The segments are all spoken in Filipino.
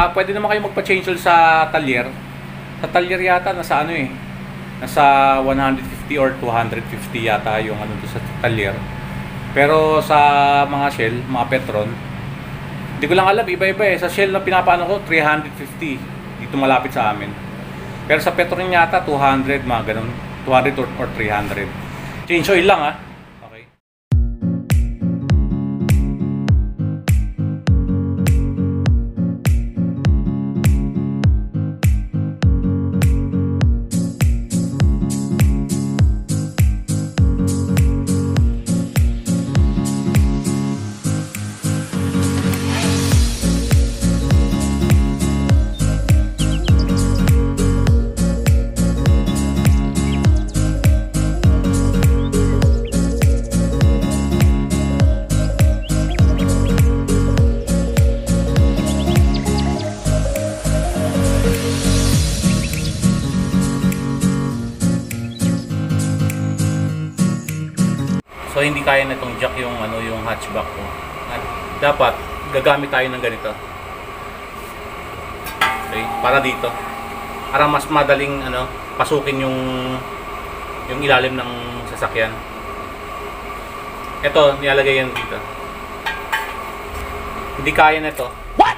Pwede naman kayo magpa-change oil sa talyer. Sa talyer yata nasa ano eh. Nasa 150 or 250 yata yung ano sa talyer. Pero sa mga Shell, mga Petron, hindi ko lang alam, iba-iba eh. Sa Shell na pinapaano ko, 350 dito malapit sa amin. Pero sa Petron yata 200, mga ganun, 200 or 300. Change oil lang ah. Okay. So hindi kaya na itong jack yung ano yung hatchback ko. At dapat gagamit tayo ng ganito. Okay, para dito. Para mas madaling ano pasukin yung ilalim ng sasakyan. Ito nilalagay yan dito. Hindi kaya na ito. What?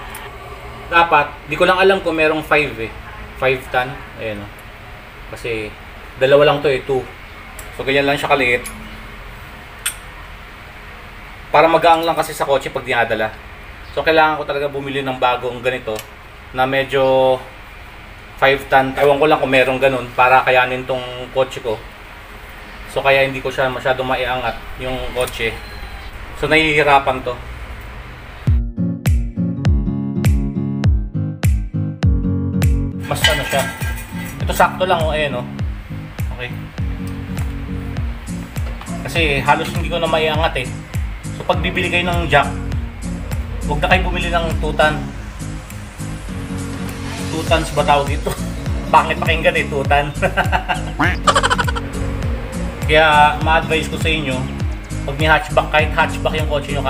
Dapat, di ko lang alam kung merong 5 eh. 5 ton. Ayan o. Kasi dalawa lang to eh, 2. So ganyan lang siya kaliit. Para magaang lang kasi sa kotse pag dinadala. So kailangan ko talaga bumili ng bagong ganito na medyo 5 ton. Ewan ko lang kung merong ganun para kayanin tong kotse ko. So kaya hindi ko siya masyadong maiangat yung kotse. So nahihirapan to. Mas ano siya. Ito sakto lang oh, ayan oh. Okay. Kasi halos hindi ko na maiangat eh. So pag bibili kayo ng jack, huwag na kayo bumili ng 2 ton. 2 tons ba tawag dito? Pangit pakinggan eh, 2 ton. Kaya ma-advise ko sa inyo, pag may hatchback, kahit hatchback yung kotse nyo,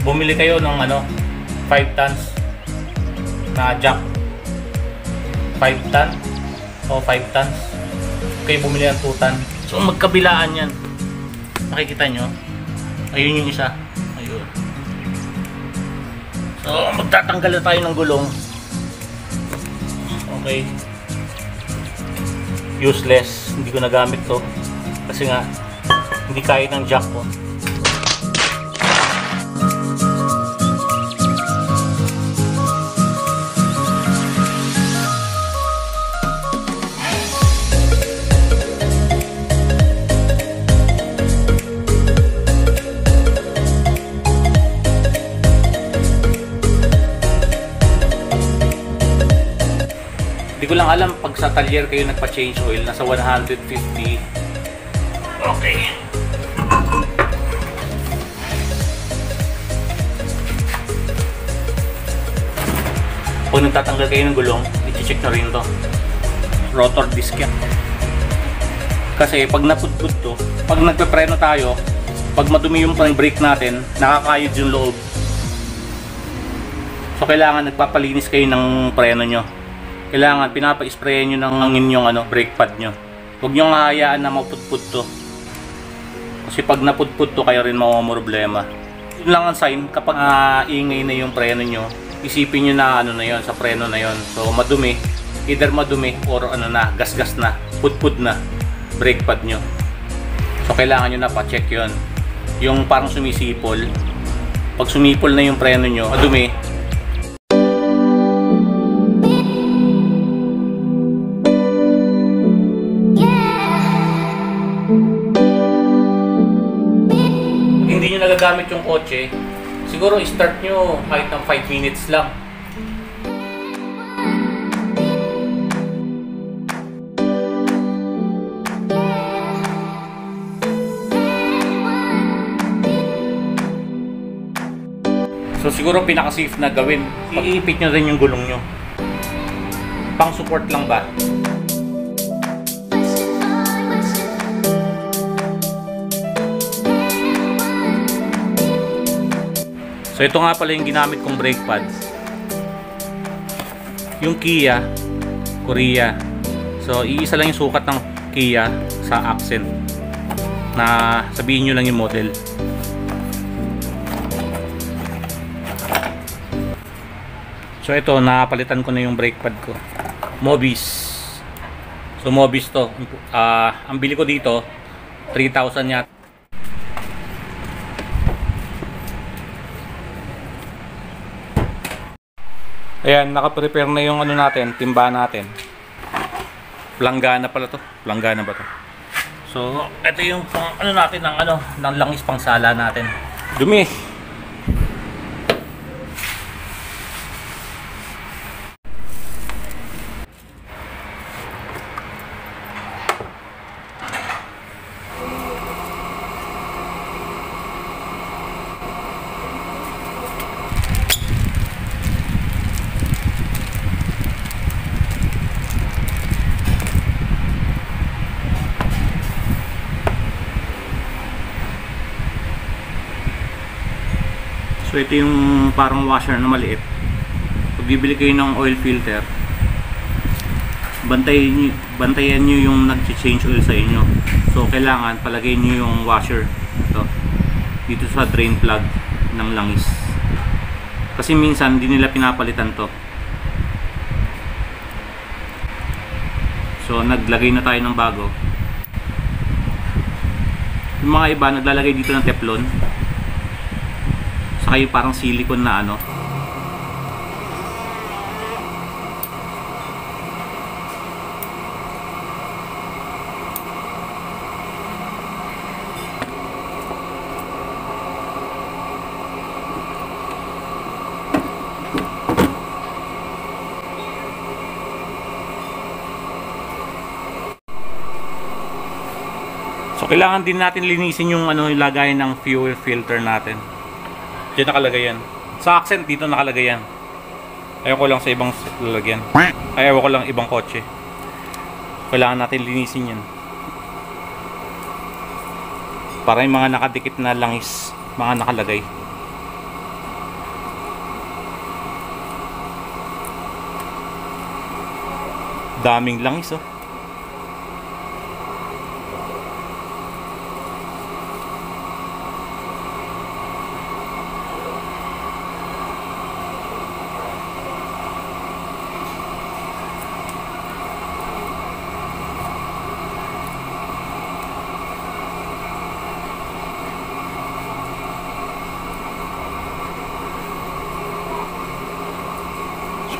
bumili kayo ng ano, 5 tons na jack. 5 ton o 5 tons. Kayo bumili ng 2 ton. So magkabilaan yan. Nakikita nyo? Ayun yung isa. Ayun. So, magtatanggal na tayo ng gulong. Okay. Useless. Hindi ko nagamit to. Kasi nga, hindi kaya ng jack ko. Hindi ko lang alam pag sa talyer kayo nagpa-change oil, nasa 150. Okay. Pag nagtatanggal kayo ng gulong, i-check nyo rin to. Rotor disc yan. Kasi pag napudpud to, pag nagpe-preno tayo, pag madumi yung brake natin, nakakayod yung loob. So kailangan nagpapalinis kayo ng preno nyo. Kailangan pinapa-sprayan nyo ng hangin yung ano, brake pad nyo. Huwag nyo hayaan na mapudpud to. Kasi pag napudpud to, kayo rin mamumroblema. Yun lang ang sign kapag ingay na yung preno nyo. Isipin nyo na ano na yon sa preno na yon. So madumi, either madumi or ano na, gas-gas na, pudpud na brake pad nyo. So kailangan nyo na pa-check yon. Yung parang sumisipol. Pag sumipol na yung preno nyo, madumi, hindi nyo nagagamit yung kotse, siguro i-start nyo kahit ng 5 minutes lang. So siguro pinaka-safe na gawin, iipit nyo rin yung gulong nyo. Pang support lang ba? So ito nga pala yung ginamit kong brake pad. Yung Kia, Korea. So iisa lang yung sukat ng Kia sa Accent, na sabihin nyo lang yung model. So ito, napalitan ko na yung brake pad ko, Mobis. So Mobis to, ang bili ko dito 3,000 yata. Ayan, naka-prepare na yung ano natin, timba natin. Planggana pala to. Planggana ba to? So, ito yung pang, ano natin ng langis pang sala natin. Dumi. So ito yung parang washer na maliit. Pag bibili kayo ng oil filter, bantayan nyo yung nag-change oil sa inyo. So kailangan palagay nyo yung washer ito dito sa drain plug ng langis, kasi minsan hindi nila pinapalitan to. So naglagay na tayo ng bago. Yung mga iba naglalagay dito ng teflon, saka yung parang silicone na ano. So kailangan din natin linisin yung ano, yung lagayan ng fuel filter natin. Diyan nakalagay yan. Sa Accent dito nakalagay yan. Ayaw ko lang sa ibang lalagyan. Ayaw ko lang ibang kotse. Kailangan natin linisin yan. Para yung mga nakadikit na langis, mga nakalagay. Daming langis oh.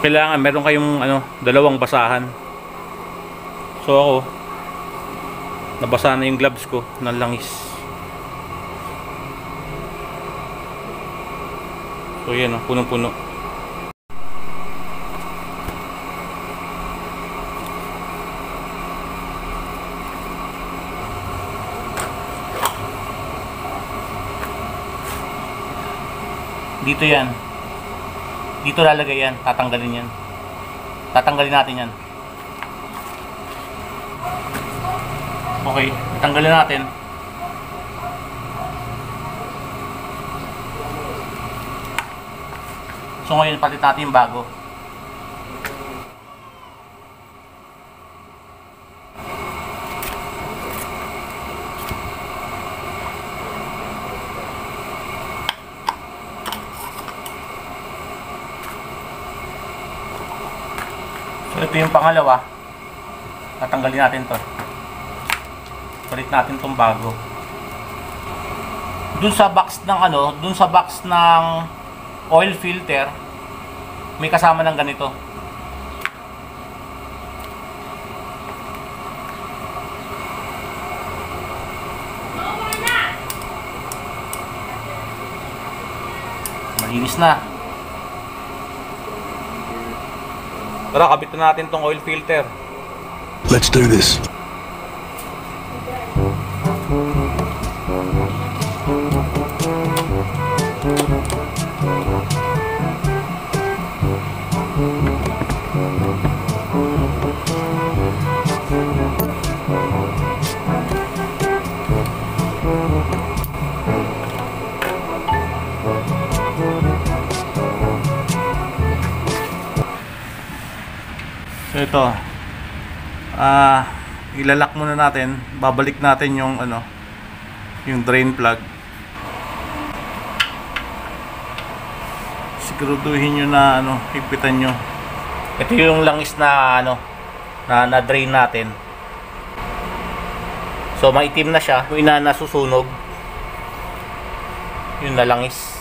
Kailangan meron kayong ano, dalawang basahan. So ako, nabasa na yung gloves ko ng langis. So yan, punong-puno. Dito yan. Dito lalagay yan, tatanggalin yan. Tatanggalin natin yan. Okay, tatanggalin natin. So ngayon, palit natin yung bago. So ito yung pangalawa. Tatanggalin natin to. Palit natin tong bago. Dun sa box ng ano, dun sa box ng oil filter, may kasama ng ganito. Malinis na. Tara, kabit na natin tong oil filter. Let's do this. ito, ilalak muna natin, babalik natin yung yung drain plug. Siguraduhin nyo na higpitan nyo. Ito yung langis na na drain natin. So maitim na siya, yung nasusunog yung nalangis.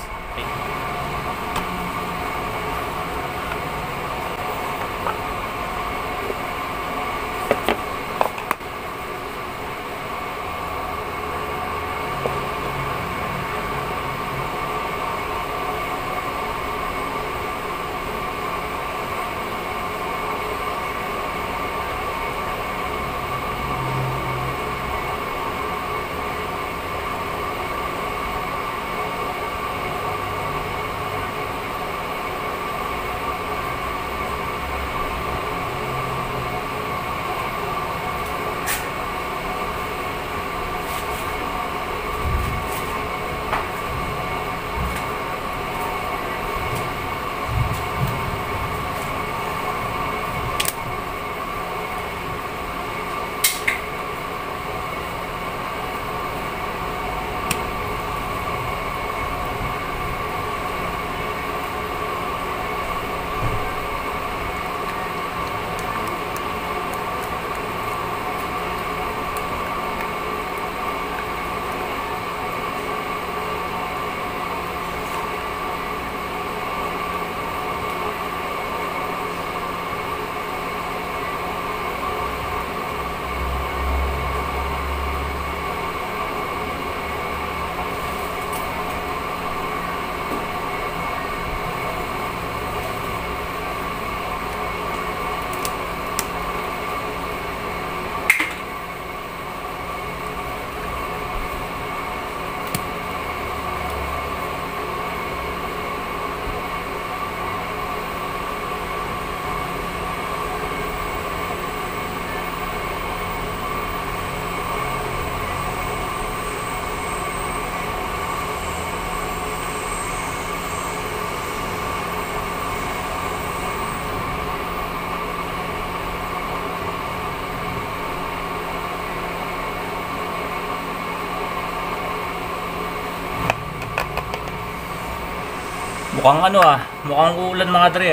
Mukhang mukhang uulan mga dre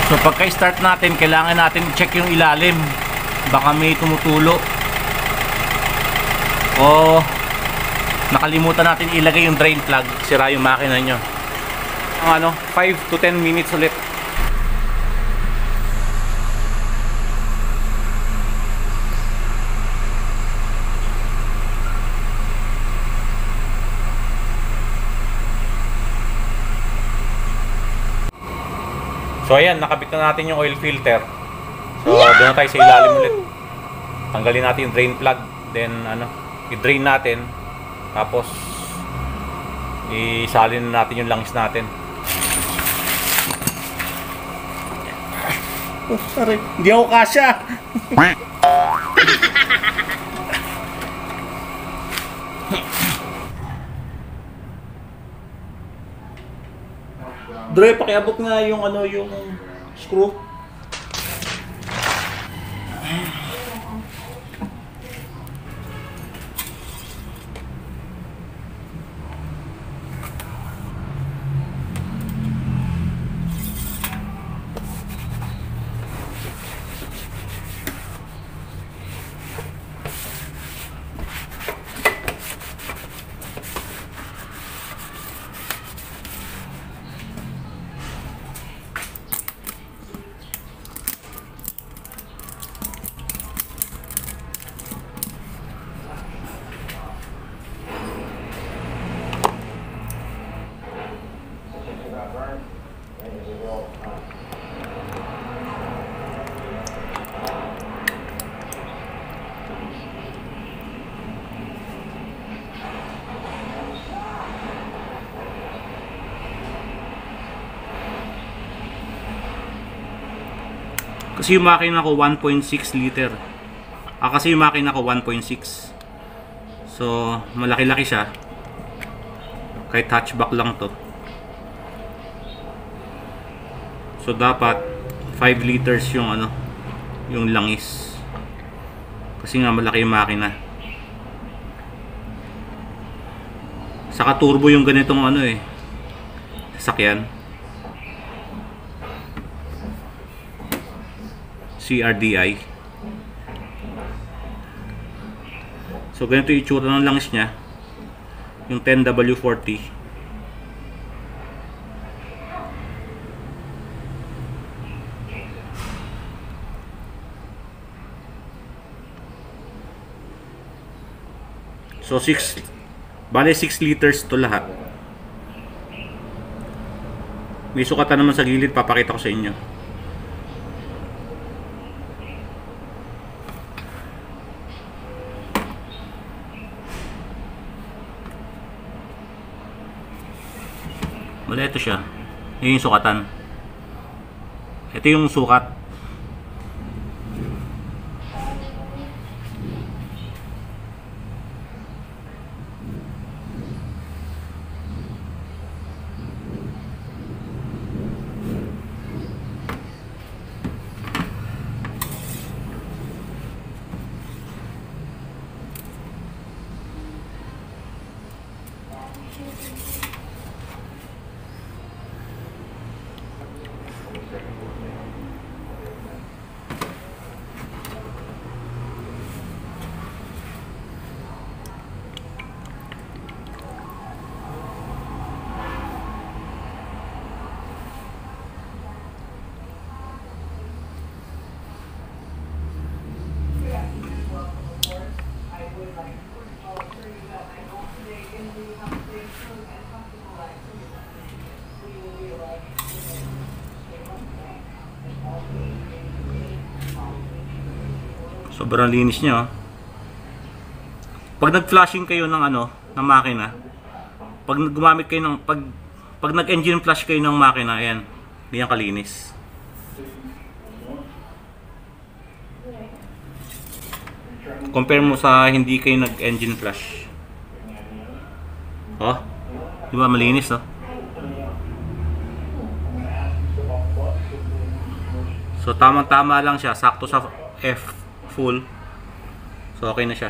So pagka-start natin, kailangan natin i-check yung ilalim. Baka may tumutulo. O nakalimutan natin ilagay yung drain plug, sira yung makina nyo. Ang 5 to 10 minutes ulit. So ayan, nakabit na natin yung oil filter. So doon na tayo sa ilalim ulit. Tanggalin natin yung drain plug, then i-drain natin. Tapos isalin natin yung langis natin. Oh, sorry, hindi ako kasya. Dre, pakiabot nga yung yung screw. Kasi yung makina ko 1.6 liter. Kasi yung makina ko 1.6. So malaki-laki siya, kahit hatchback lang to. So dapat 5 liters yung ano, yung langis, kasi nga malaki yung makina. Saka turbo yung ganitong ano eh, sasakyan. CRDI. So ganito yung itsura ng langis niya, yung 10W40. So 6 liters to lahat. May sukatan naman sa gilid, papakita ko sa inyo. Wala, ito siya. Ito yung sukatan. Ito yung sukat. Sobrang linis niya, oh. Pag nag-flashing kayo ng ano, ng makina, pag gumamit kayo ng pag nag-engine flash kayo ng makina, ayan, ganyan kalinis. Compare mo sa hindi kayo nag-engine flash. Oh, di ba malinis, oh? So tamang-tama lang siya, sakto sa F full. So okay na siya.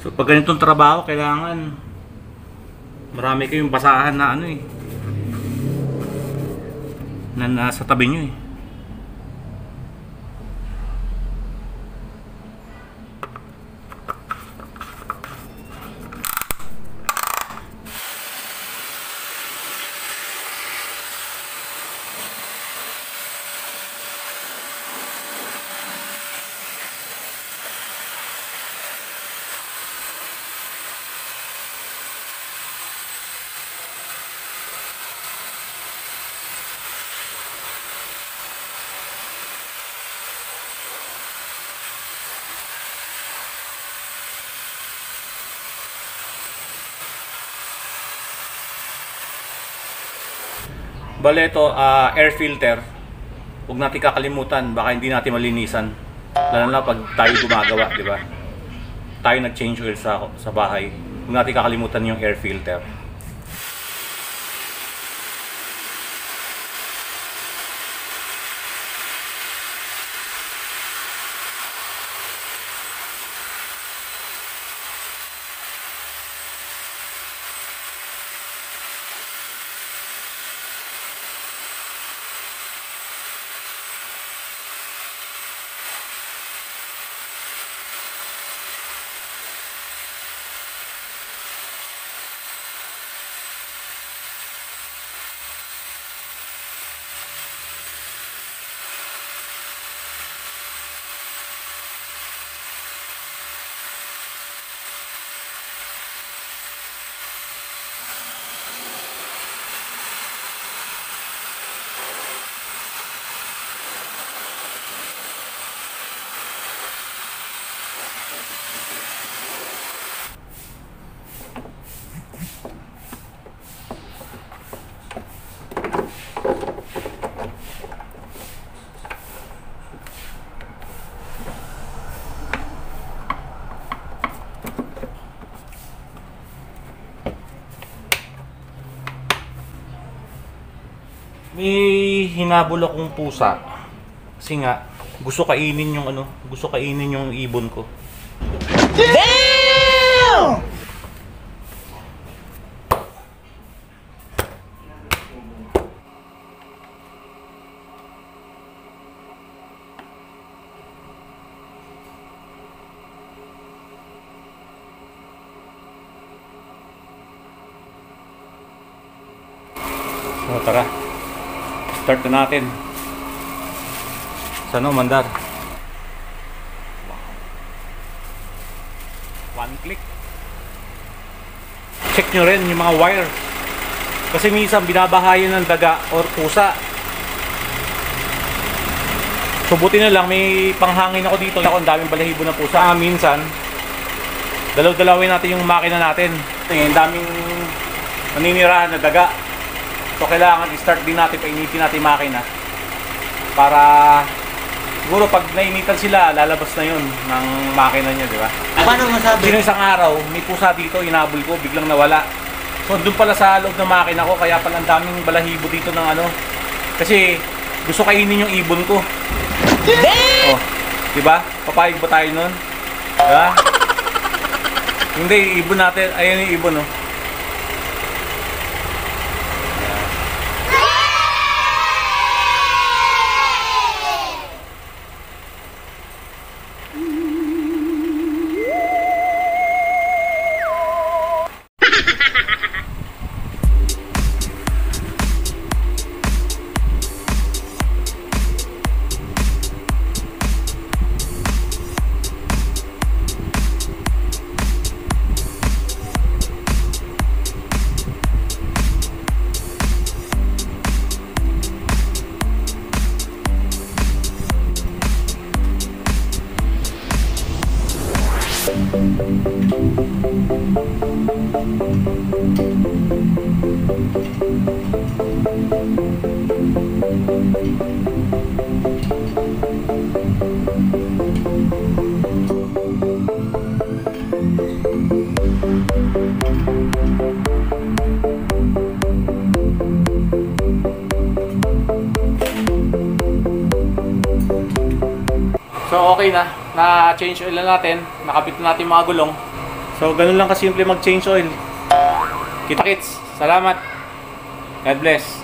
So pag ganitong trabaho, kailangan marami kayong basahan na ano eh, na nasa tabi nyo eh. Bale ito, air filter. Huwag natin kakalimutan, baka hindi natin malinisan. Lalo na pag tayo gumagawa, di ba? Tayo nag-change oil sa bahay. Huwag natin kakalimutan yung air filter. May hinabol akong pusa. Kasi nga, gusto kainin yung ibon ko. Damn! So tara, start na natin. Sana umandar. One click. Check nyo rin yung mga wire. Kasi minsan binabahayan ng daga or pusa. So buti na lang may panghangin ako dito. Ako ang daming balahibo ng pusa. Minsan, dalaw-dalawin natin yung makina natin. Ang daming naninirahan na daga. So kailangan i-start din natin, painitin natin yung makina. Para siguro pag nainitan sila, lalabas na yun ng makina niya, di ba? Paano masabi? Kasi isang araw, may pusa dito, inabol ko, biglang nawala. So doon pala sa loob ng makina ko, kaya pala ang daming balahibo dito ng ano. Kasi gusto kainin yung ibon ko. Damn! Oh, di ba? Papayag ba tayo nun? Di ba? Hindi, ibon natin, ayan yung ibon, oh. So okay na, na-change oil na natin, nakabit na natin mga gulong. So ganun lang kasimple mag-change oil. Kita-kits, salamat. God bless.